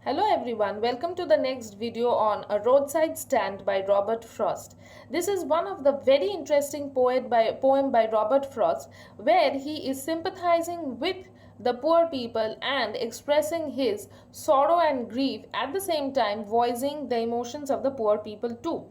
Hello everyone, welcome to the next video on A Roadside Stand by Robert Frost. This is one of the very interesting poem by Robert Frost where he is sympathizing with the poor people and expressing his sorrow and grief, at the same time voicing the emotions of the poor people too.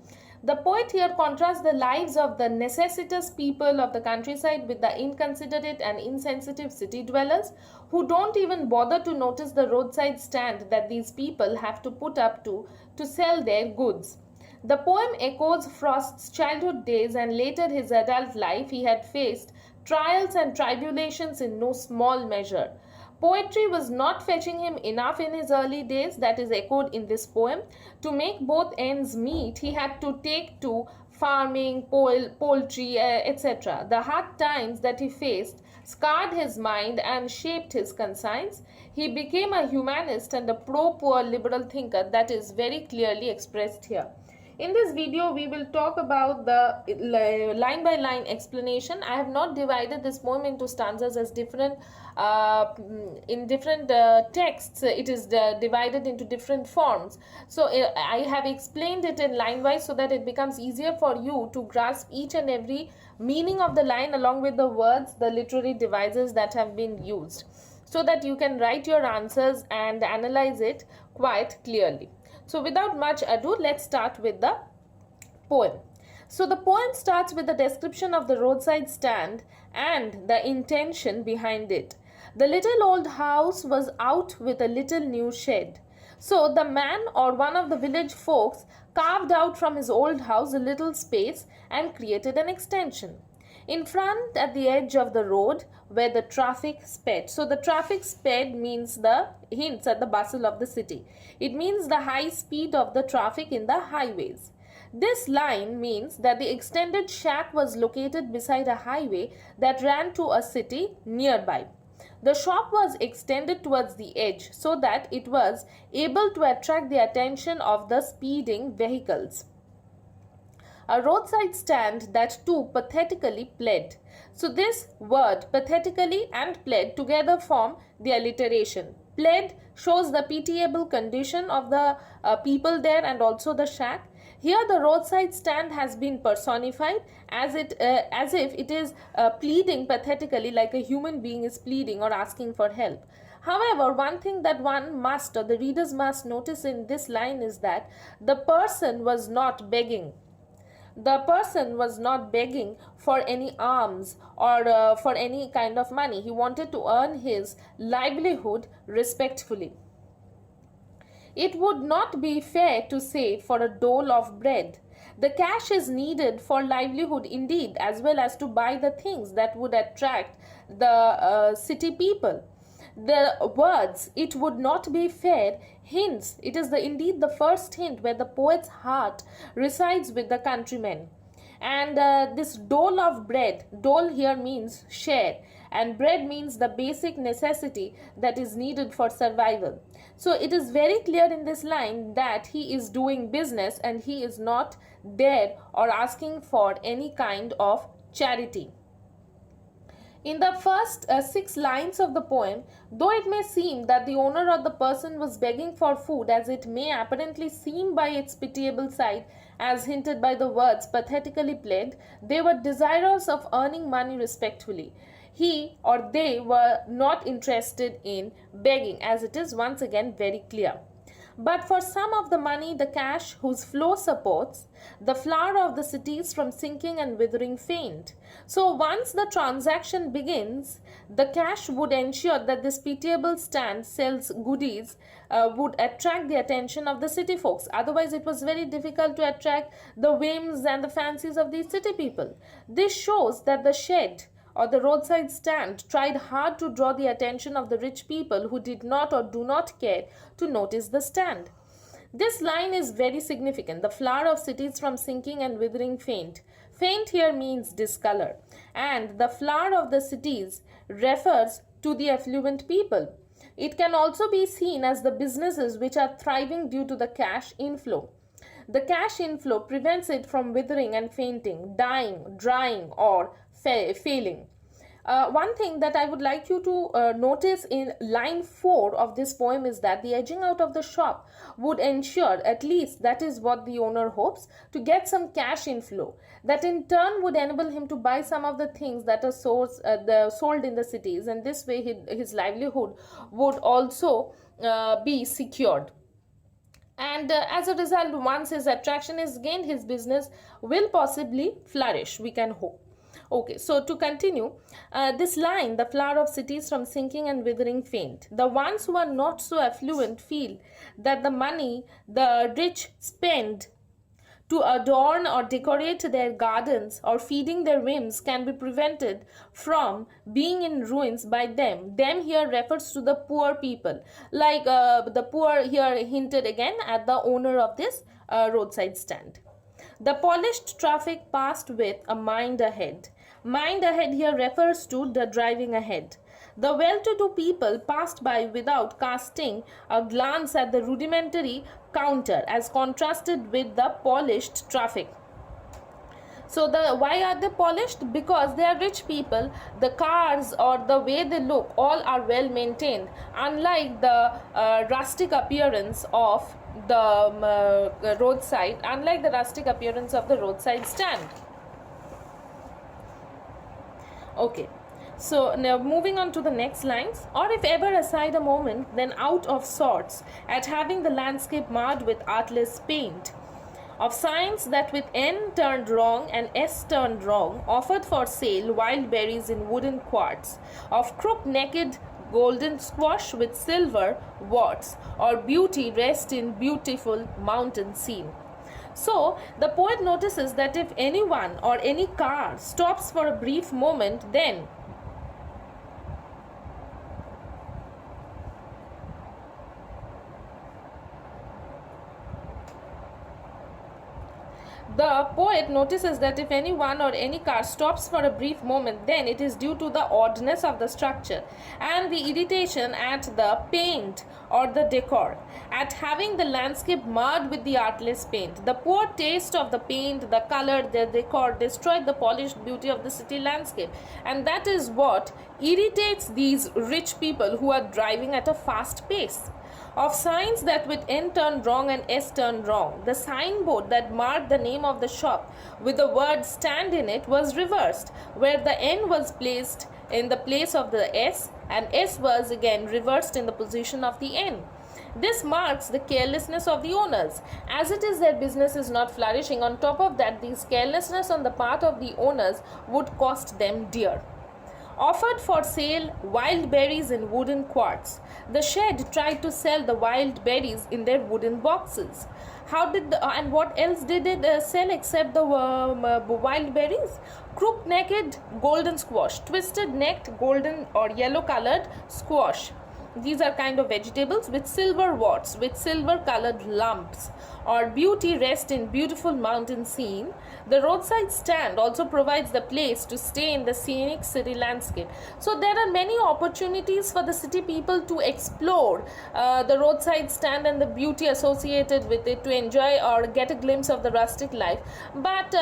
The poet here contrasts the lives of the necessitous people of the countryside with the inconsiderate and insensitive city dwellers who don't even bother to notice the roadside stand that these people have to put up to sell their goods. The poem echoes Frost's childhood days, and later his adult life. He had faced trials and tribulations in no small measure. Poetry was not fetching him enough in his early days, that is echoed in this poem. To make both ends meet, he had to take to farming, poultry, etc. The hard times that he faced scarred his mind and shaped his conscience. He became a humanist and a pro-poor liberal thinker that is very clearly expressed here. In this video, we will talk about the line by line explanation. I have not divided this poem into stanzas as different in different texts. It is divided into different forms. So I have explained it in line wise so that it becomes easier for you to grasp each and every meaning of the line along with the words, the literary devices that have been used, so that you can write your answers and analyze it quite clearly. So without much ado, let's start with the poem. So the poem starts with a description of the roadside stand and the intention behind it. The little old house was out with a little new shed. So the man or one of the village folks carved out from his old house a little space and created an extension. In front, at the edge of the road, where the traffic sped. So the traffic sped means the hints at the bustle of the city. It means the high speed of the traffic in the highways. This line means that the extended shack was located beside a highway that ran to a city nearby. The shop was extended towards the edge so that it was able to attract the attention of the speeding vehicles. A roadside stand that too pathetically pled. So this word pathetically and pled together form the alliteration. Pled shows the pitiable condition of the people there and also the shack. Here the roadside stand has been personified as if it is pleading pathetically, like a human being is pleading or asking for help. However, one thing that one must, or the readers must notice in this line, is that the person was not begging. The person was not begging for any alms or for any kind of money. He wanted to earn his livelihood respectfully. It would not be fair to say for a dole of bread. The cash is needed for livelihood indeed, as well as to buy the things that would attract the city people. The words "it would not be fair" hints, it is indeed the first hint where the poet's heart resides with the countrymen. And this dole of bread, dole here means share, and bread means the basic necessity that is needed for survival. So it is very clear in this line that he is doing business and he is not there or asking for any kind of charity. In the first 6 lines of the poem, though it may seem that the owner or the person was begging for food, as it may apparently seem by its pitiable side, as hinted by the words pathetically pled, they were desirous of earning money respectfully. He or they were not interested in begging, as it is once again very clear. But for some of the money, the cash whose flow supports the flower of the cities from sinking and withering faint. So once the transaction begins, the cash would ensure that this pitiable stand sells goodies would attract the attention of the city folks. Otherwise, it was very difficult to attract the whims and the fancies of these city people. This shows that the shed or the roadside stand tried hard to draw the attention of the rich people who did not or do not care to notice the stand. This line is very significant. The flower of cities from sinking and withering faint. Faint here means discolor, and the flower of the cities refers to the affluent people. It can also be seen as the businesses which are thriving due to the cash inflow. The cash inflow prevents it from withering and fainting, dying, drying, or failing. One thing that I would like you to notice in line 4 of this poem is that the edging out of the shop would ensure, at least that is what the owner hopes, to get some cash inflow. That in turn would enable him to buy some of the things that are sold in the cities, and this way his livelihood would also be secured. And as a result, once his attraction is gained, his business will possibly flourish, we can hope. Okay, so to continue, this line, the flower of cities from sinking and withering faint. The ones who are not so affluent feel that the money the rich spend to adorn or decorate their gardens or feeding their whims can be prevented from being in ruins by them. Them here refers to the poor people, like the poor here hinted again at the owner of this roadside stand. The polished traffic passed with a mind ahead. Mind ahead here refers to the driving ahead. The well-to-do people passed by without casting a glance at the rudimentary counter as contrasted with the polished traffic. So why are they polished? Because they are rich people. The cars or the way they look all are well maintained, unlike the rustic appearance of the roadside stand. Okay. So now moving on to the next lines. Or if ever aside a moment, then out of sorts at having the landscape marred with artless paint. Of signs that with N turned wrong and S turned wrong, offered for sale wild berries in wooden quarts. Of crook-necked golden squash with silver warts, or beauty rest in beautiful mountain scene. So the poet notices that if anyone or any car stops for a brief moment, then the poet notices that if any one or any car stops for a brief moment, then it is due to the oddness of the structure and the irritation at the paint or the decor, at having the landscape marred with the artless paint. The poor taste of the paint, the color, the decor destroyed the polished beauty of the city landscape, and that is what irritates these rich people who are driving at a fast pace. Of signs that with N turned wrong and S turned wrong, the signboard that marked the name of the shop with the word stand in it was reversed, where the N was placed in the place of the S and S was again reversed in the position of the N. This marks the carelessness of the owners. As it is their business is not flourishing, on top of that, this carelessness on the part of the owners would cost them dear. Offered for sale wild berries in wooden quarts. The shed tried to sell the wild berries in their wooden boxes. And what else did it sell except the wild berries? Crook-necked golden squash, twisted-necked golden or yellow-colored squash. These are kind of vegetables with silver warts, with silver-colored lumps, or beauty rest in beautiful mountain scene. The roadside stand also provides the place to stay in the scenic city landscape. So there are many opportunities for the city people to explore the roadside stand and the beauty associated with it, to enjoy or get a glimpse of the rustic life. But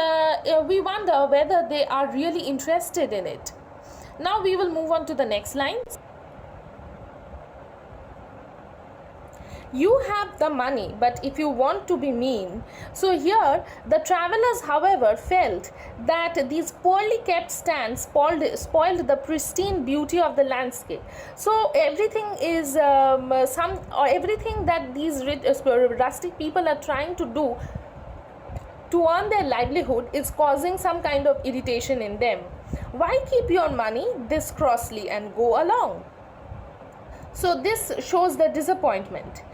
we wonder whether they are really interested in it. Now we will move on to the next line. You have the money, but if you want to be mean. So here the travelers, however, felt that these poorly kept stands spoiled the pristine beauty of the landscape. So everything is everything that these rustic people are trying to do to earn their livelihood is causing some kind of irritation in them. Why keep your money this crossly and go along? So this shows the disappointment.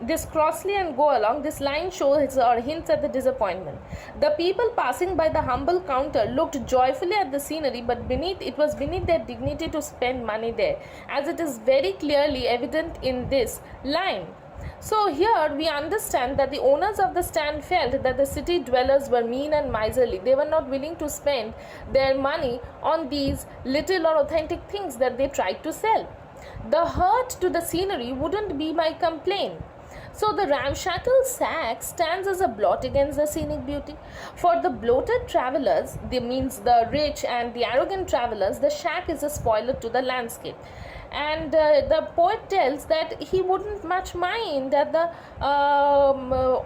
This crossly and go along. This line shows or hints at the disappointment. The people passing by the humble counter looked joyfully at the scenery, but it was beneath their dignity to spend money there, as it is very clearly evident in this line. So here we understand that the owners of the stand felt that the city dwellers were mean and miserly. They were not willing to spend their money on these little or authentic things that they tried to sell. The hurt to the scenery wouldn't be my complaint. So the ramshackle sack stands as a blot against the scenic beauty. For the bloated travelers, they means the rich and the arrogant travelers, the shack is a spoiler to the landscape. And the poet tells that he wouldn't much mind at the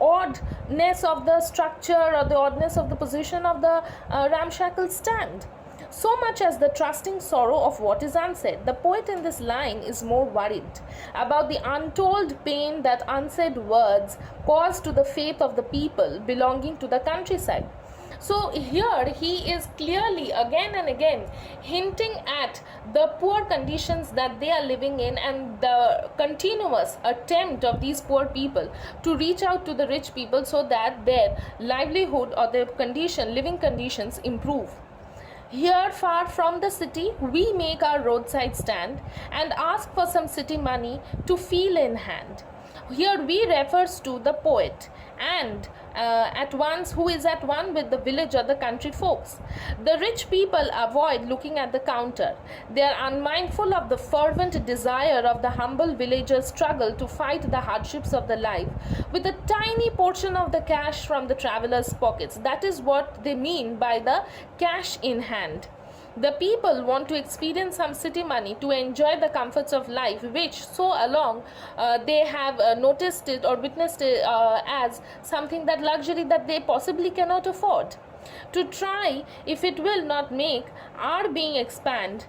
oddness of the structure or the oddness of the position of the ramshackle stand, so much as the trusting sorrow of what is unsaid. The poet in this line is more worried about the untold pain that unsaid words cause to the faith of the people belonging to the countryside. So here he is clearly again and again hinting at the poor conditions that they are living in and the continuous attempt of these poor people to reach out to the rich people so that their livelihood or their living conditions improve. Here, far from the city, we make our roadside stand and ask for some city money to feel in hand. Here we refers to the poet and at once who is at one with the village or the country folks. The rich people avoid looking at the counter. They are unmindful of the fervent desire of the humble villagers' struggle to fight the hardships of the life with a tiny portion of the cash from the travelers' pockets. That is what they mean by the cash in hand. The people want to experience some city money to enjoy the comforts of life, which so along they have noticed it or witnessed it as something that luxury that they possibly cannot afford. To try if it will not make our being expand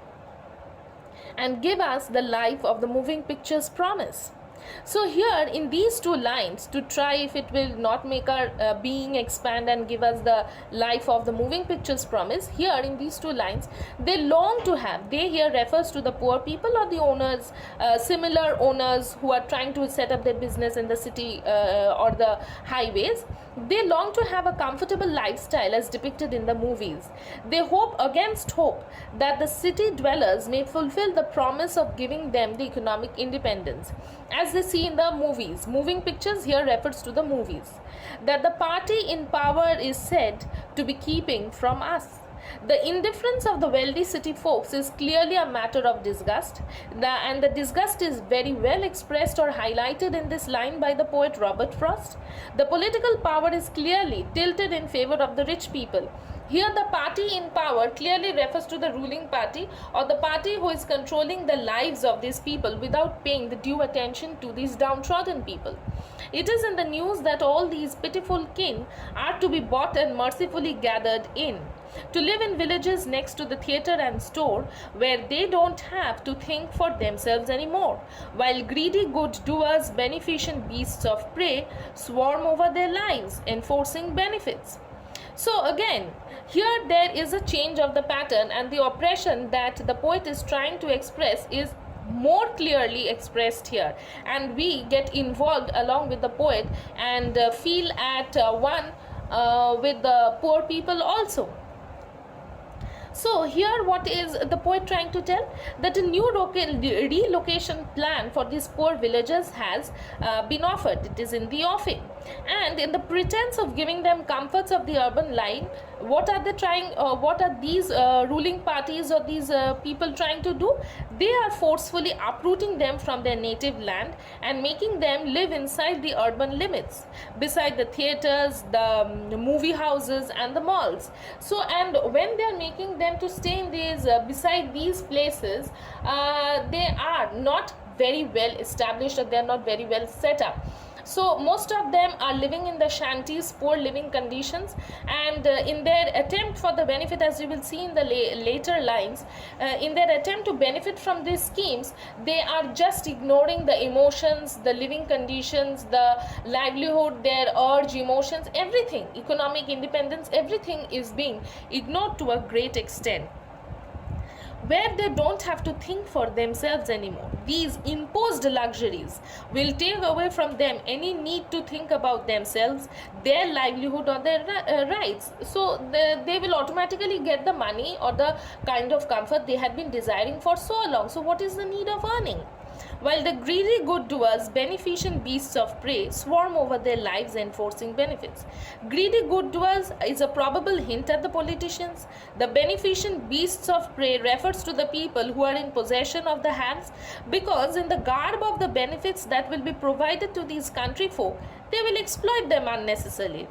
and give us the life of the moving pictures promise. So here in these two lines, to try if it will not make our being expand and give us the life of the moving pictures promise, here in these two lines they long to have, they here refers to the poor people or the owners, similar owners who are trying to set up their business in the city or the highways. They long to have a comfortable lifestyle as depicted in the movies. They hope against hope that the city dwellers may fulfill the promise of giving them the economic independence. As they see in the movies, moving pictures here refers to the movies, that the party in power is said to be keeping from us. The indifference of the wealthy city folks is clearly a matter of disgust, and the disgust is very well expressed or highlighted in this line by the poet Robert Frost. The political power is clearly tilted in favor of the rich people. Here the party in power clearly refers to the ruling party or the party who is controlling the lives of these people without paying the due attention to these downtrodden people. It is in the news that all these pitiful kin are to be bought and mercifully gathered in, to live in villages next to the theatre and store where they don't have to think for themselves anymore, while greedy good doers, beneficent beasts of prey, swarm over their lives, enforcing benefits. So again, here there is a change of the pattern, and the oppression that the poet is trying to express is more clearly expressed here, and we get involved along with the poet and feel at one with the poor people also. So here what is the poet trying to tell? That a new relocation plan for these poor villagers has been offered. It is in the offing. And in the pretense of giving them comforts of the urban life, what are they trying, what are these ruling parties or these people trying to do? They are forcefully uprooting them from their native land and making them live inside the urban limits, beside the theaters, the movie houses and the malls. So, and when they are making them to stay in these beside these places, they are not very well established or they are not very well set up. So most of them are living in the shanties, poor living conditions, and in their attempt for the benefit, as you will see in the later lines, in their attempt to benefit from these schemes, they are just ignoring the emotions, the living conditions, the livelihood, their urge, emotions, everything, economic independence, everything is being ignored to a great extent, where they don't have to think for themselves anymore. These imposed luxuries will take away from them any need to think about themselves, their livelihood or their rights. So they will automatically get the money or the kind of comfort they had been desiring for so long. So what is the need of earning? while the greedy good doers, beneficent beasts of prey, swarm over their lives enforcing benefits. Greedy good doers is a probable hint at the politicians. The beneficent beasts of prey refers to the people who are in possession of the hands, because in the garb of the benefits that will be provided to these country folk, they will exploit them unnecessarily.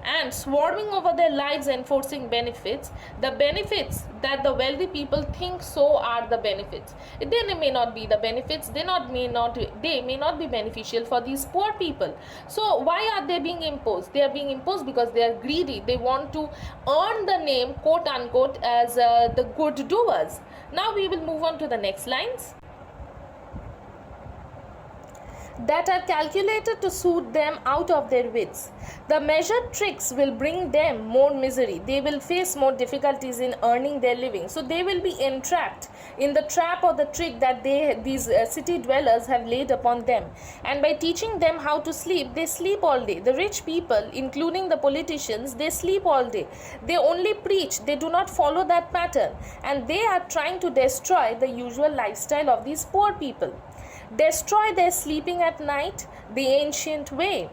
And swarming over their lives enforcing benefits, the benefits that the wealthy people think so are the benefits. They may not be the benefits, they may not be beneficial for these poor people. So why are they being imposed? They are being imposed because they are greedy. They want to earn the name, quote unquote, as the good doers. Now we will move on to the next lines. That are calculated to suit them out of their wits. The measured tricks will bring them more misery. They will face more difficulties in earning their living. So they will be entrapped in the trap or the trick that these city dwellers have laid upon them. And by teaching them how to sleep, they sleep all day. The rich people, including the politicians, they sleep all day. They only preach. They do not follow that pattern. And they are trying to destroy the usual lifestyle of these poor people. Destroy their sleeping at night the ancient way.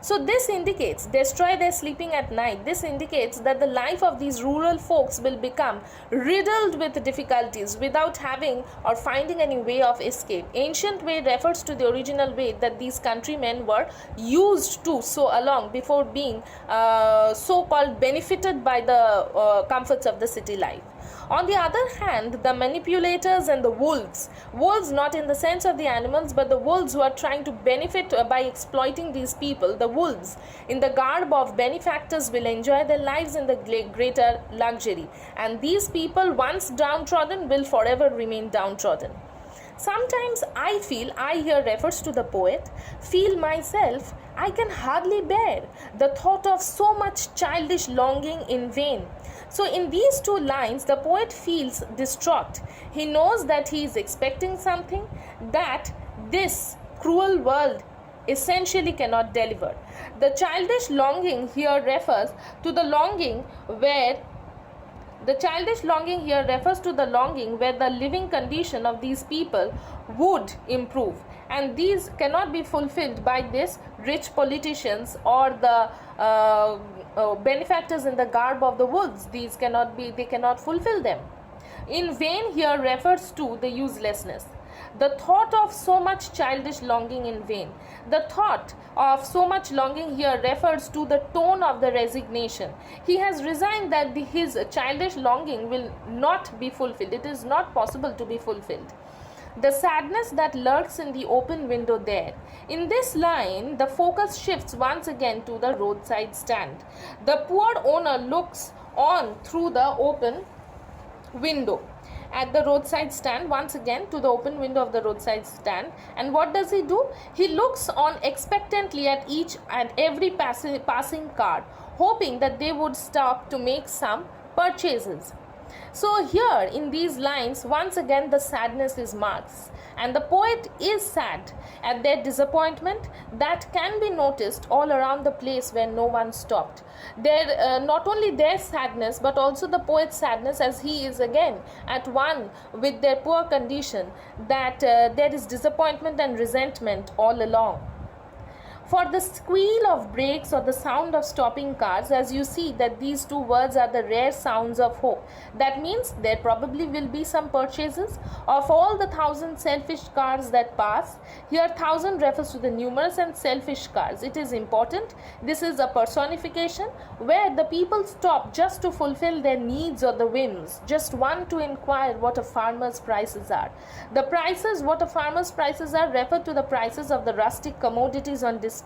So this indicates, destroy their sleeping at night. This indicates that the life of these rural folks will become riddled with difficulties without having or finding any way of escape. Ancient way refers to the original way that these countrymen were used to so along before being so-called benefited by the comforts of the city life. On the other hand, the manipulators and the wolves not in the sense of the animals, but the wolves who are trying to benefit by exploiting these people, the wolves in the garb of benefactors will enjoy their lives in the greater luxury. And these people, once downtrodden, will forever remain downtrodden. Sometimes I feel, I here refers to the poet, feel myself, I can hardly bear the thought of so much childish longing in vain. So in these two lines, the poet feels distraught. He knows that he is expecting something that this cruel world essentially cannot deliver. The childish longing here refers to the longing where the living condition of these people would improve, and these cannot be fulfilled by these rich politicians or the benefactors in the garb of the wolves. They cannot fulfill them. In vain here refers to the uselessness. The thought of so much childish longing in vain. The thought of so much longing here refers to the tone of the resignation. He has resigned that his childish longing will not be fulfilled. It is not possible to be fulfilled. The sadness that lurks in the open window there. In this line, the focus shifts once again to the roadside stand. The poor owner looks on through the open window at the roadside stand, once again to the open window of the roadside stand. And what does he do? He looks on expectantly at each and every passing car, hoping that they would stop to make some purchases. So here in these lines, once again the sadness is marked, and the poet is sad at their disappointment that can be noticed all around the place where no one stopped. Not only their sadness, but also the poet's sadness, as he is again at one with their poor condition, that there is disappointment and resentment all along. For the squeal of brakes or the sound of stopping cars, as you see that these two words are the rare sounds of hope. That means there probably will be some purchases. Of all the 1,000 selfish cars that pass, here 1,000 refers to the numerous and selfish cars. It is important. This is a personification where the people stop just to fulfill their needs or the whims, just one to inquire what a farmer's prices are. The prices, what a farmer's prices are, refer to the prices of the rustic commodities on display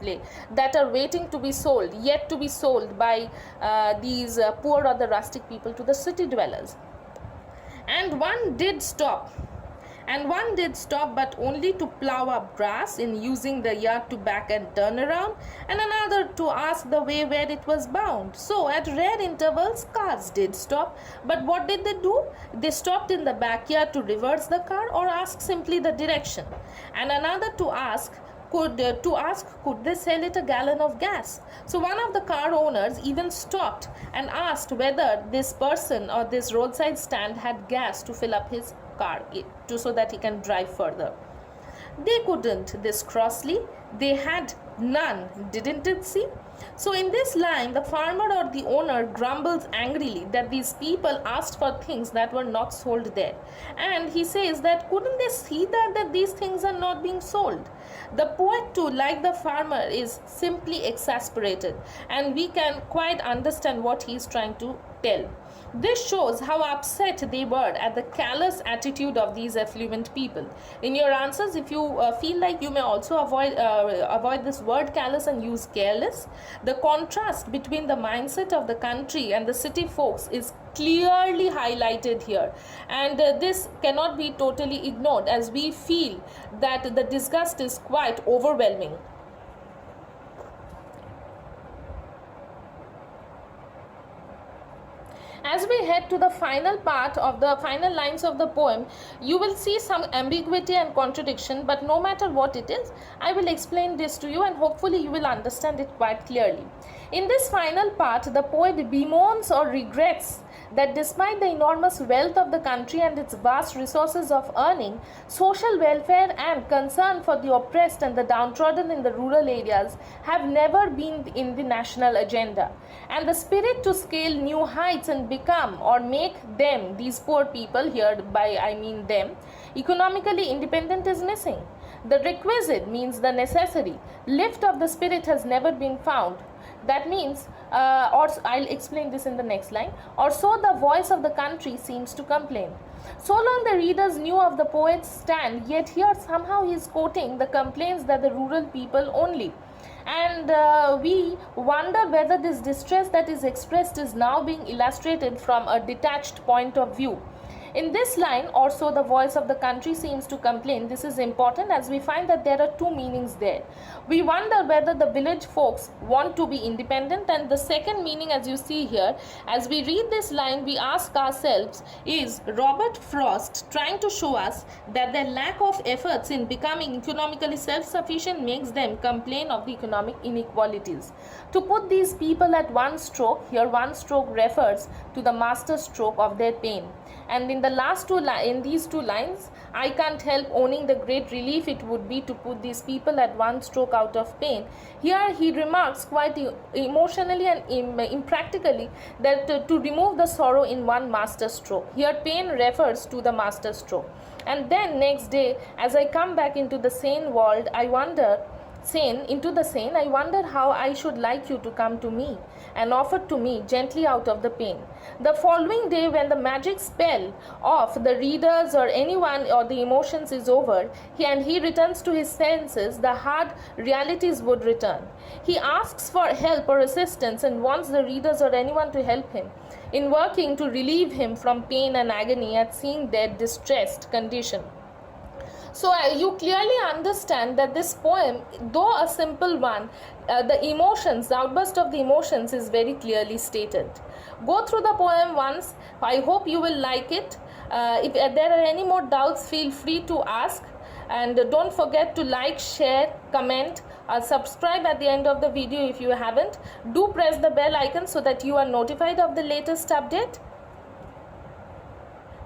that are waiting to be sold, yet to be sold by these poor or the rustic people to the city dwellers. And one did stop, but only to plow up grass in using the yard to back and turn around, and another to ask the way where it was bound. So at rare intervals cars did stop, but what did they do? They stopped in the backyard to reverse the car or ask simply the direction, and another to ask could they sell it a gallon of gas. So one of the car owners even stopped and asked whether this person or this roadside stand had gas to fill up his car so that he can drive further. They couldn't this crossly, they had none, didn't it see? So in this line, the farmer or the owner grumbles angrily that these people asked for things that were not sold there. And he says that couldn't they see that these things are not being sold? The poet too, like the farmer, is simply exasperated, and we can quite understand what he is trying to tell. This shows how upset they were at the callous attitude of these affluent people. In your answers, if you feel like, you may also avoid this word callous and use careless. The contrast between the mindset of the country and the city folks is clearly highlighted here, and this cannot be totally ignored, as we feel that the disgust is quite overwhelming. As we head to the final part of the final lines of the poem, you will see some ambiguity and contradiction, but no matter what it is, I will explain this to you and hopefully you will understand it quite clearly. In this final part, the poet bemoans or regrets that despite the enormous wealth of the country and its vast resources of earning, social welfare and concern for the oppressed and the downtrodden in the rural areas have never been in the national agenda. And the spirit to scale new heights and become or make them, these poor people, hereby I mean them, economically independent is missing. The requisite means the necessary lift of the spirit has never been found. That means, or I'll explain this in the next line, or so the voice of the country seems to complain. So long the readers knew of the poet's stand, yet here somehow he is quoting the complaints that the rural people only. And we wonder whether this distress that is expressed is now being illustrated from a detached point of view. In this line, also the voice of the country seems to complain. This is important as we find that there are two meanings there. We wonder whether the village folks want to be independent, and the second meaning, as you see here, as we read this line, we ask ourselves, is Robert Frost trying to show us that their lack of efforts in becoming economically self-sufficient makes them complain of the economic inequalities? To put these people at one stroke, here one stroke refers to the master stroke of their pain. And in the last in these two lines, I can't help owning the great relief it would be to put these people at one stroke out of pain. Here he remarks quite emotionally and impractically that to remove the sorrow in one master stroke. Here pain refers to the master stroke. And then next day, as I come back into the sane world, I wonder how I should like you to come to me and offer to me gently out of the pain. The following day, when the magic spell of the readers or anyone or the emotions is over, he returns to his senses, the hard realities would return. He asks for help or assistance and wants the readers or anyone to help him in working to relieve him from pain and agony at seeing their distressed condition. So you clearly understand that this poem, though a simple one, the outburst of the emotions is very clearly stated. Go through the poem once. I hope you will like it. If there are any more doubts, feel free to ask. And don't forget to like, share, comment, subscribe at the end of the video if you haven't. Do press the bell icon so that you are notified of the latest update.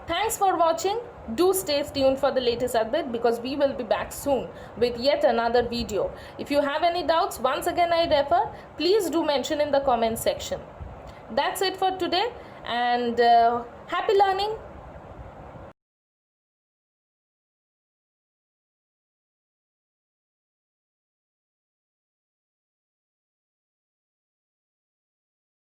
Thanks for watching. Do stay tuned for the latest update because we will be back soon with yet another video. If you have any doubts, once again I refer, please do mention in the comment section. That's it for today, and happy learning.